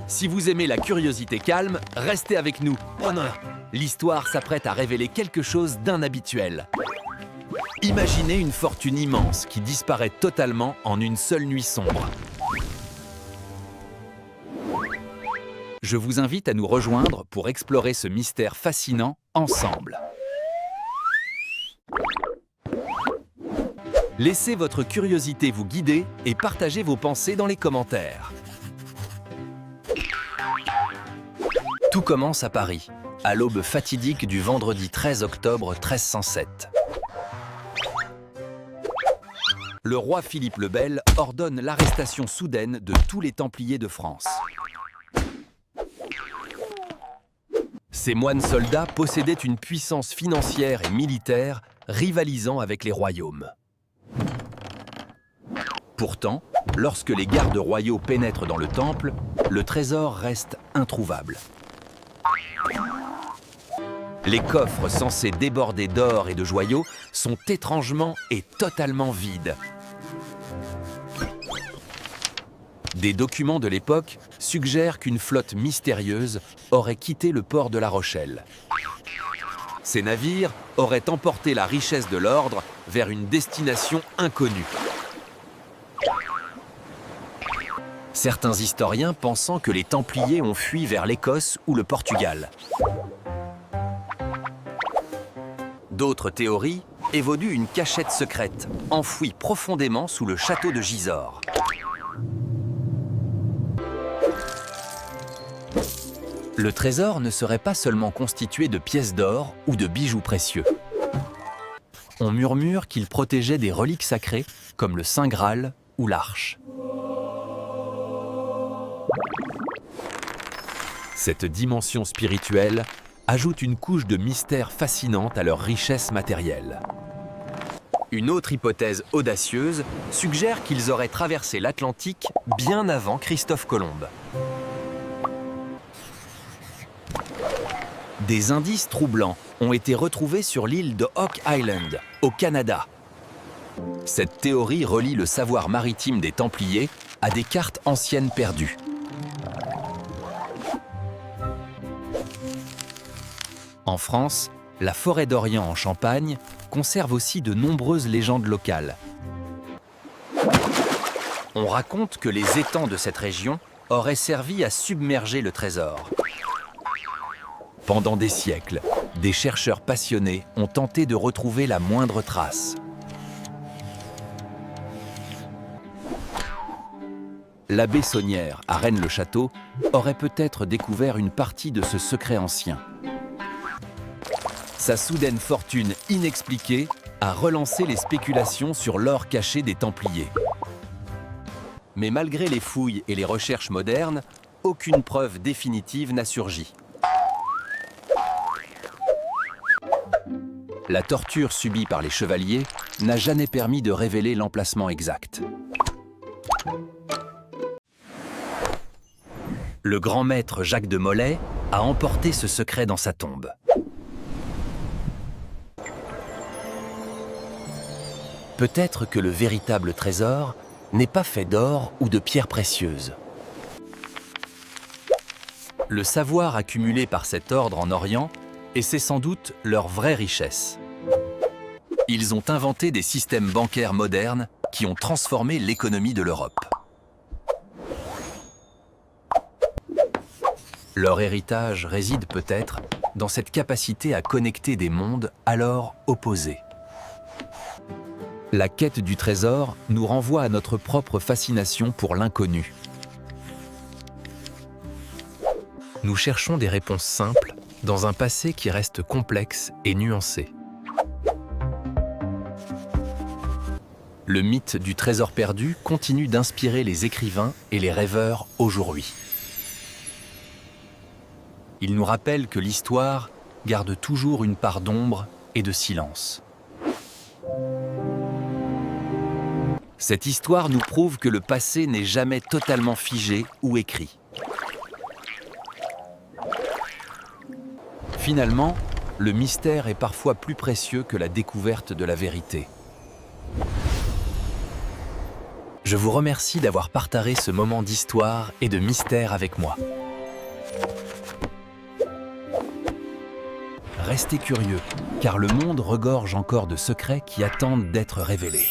Si vous aimez la curiosité calme, restez avec nous. Oh non! L'histoire s'apprête à révéler quelque chose d'inhabituel. Imaginez une fortune immense qui disparaît totalement en une seule nuit sombre. Je vous invite à nous rejoindre pour explorer ce mystère fascinant ensemble. Laissez votre curiosité vous guider et partagez vos pensées dans les commentaires. Tout commence à Paris, à l'aube fatidique du vendredi 13 octobre 1307. Le roi Philippe le Bel ordonne l'arrestation soudaine de tous les Templiers de France. Ces moines soldats possédaient une puissance financière et militaire rivalisant avec les royaumes. Pourtant, lorsque les gardes royaux pénètrent dans le temple, le trésor reste introuvable. Les coffres censés déborder d'or et de joyaux sont étrangement et totalement vides. Des documents de l'époque suggèrent qu'une flotte mystérieuse aurait quitté le port de La Rochelle. Ces navires auraient emporté la richesse de l'ordre vers une destination inconnue. Certains historiens pensant que les Templiers ont fui vers l'Écosse ou le Portugal. D'autres théories évoquent une cachette secrète, enfouie profondément sous le château de Gisors. Le trésor ne serait pas seulement constitué de pièces d'or ou de bijoux précieux. On murmure qu'il protégeait des reliques sacrées comme le Saint Graal ou l'Arche. Cette dimension spirituelle ajoute une couche de mystère fascinante à leur richesse matérielle. Une autre hypothèse audacieuse suggère qu'ils auraient traversé l'Atlantique bien avant Christophe Colomb. Des indices troublants ont été retrouvés sur l'île de Oak Island, au Canada. Cette théorie relie le savoir maritime des Templiers à des cartes anciennes perdues. En France, la forêt d'Orient en Champagne conserve aussi de nombreuses légendes locales. On raconte que les étangs de cette région auraient servi à submerger le trésor. Pendant des siècles, des chercheurs passionnés ont tenté de retrouver la moindre trace. L'abbé Saunière, à Rennes-le-Château, aurait peut-être découvert une partie de ce secret ancien. Sa soudaine fortune inexpliquée a relancé les spéculations sur l'or caché des Templiers. Mais malgré les fouilles et les recherches modernes, aucune preuve définitive n'a surgi. La torture subie par les chevaliers n'a jamais permis de révéler l'emplacement exact. Le grand maître Jacques de Molay a emporté ce secret dans sa tombe. Peut-être que le véritable trésor n'est pas fait d'or ou de pierres précieuses. Le savoir accumulé par cet ordre en Orient, et c'est sans doute leur vraie richesse. Ils ont inventé des systèmes bancaires modernes qui ont transformé l'économie de l'Europe. Leur héritage réside peut-être dans cette capacité à connecter des mondes alors opposés. La quête du trésor nous renvoie à notre propre fascination pour l'inconnu. Nous cherchons des réponses simples dans un passé qui reste complexe et nuancé. Le mythe du trésor perdu continue d'inspirer les écrivains et les rêveurs aujourd'hui. Il nous rappelle que l'histoire garde toujours une part d'ombre et de silence. Cette histoire nous prouve que le passé n'est jamais totalement figé ou écrit. Finalement, le mystère est parfois plus précieux que la découverte de la vérité. Je vous remercie d'avoir partagé ce moment d'histoire et de mystère avec moi. Restez curieux, car le monde regorge encore de secrets qui attendent d'être révélés.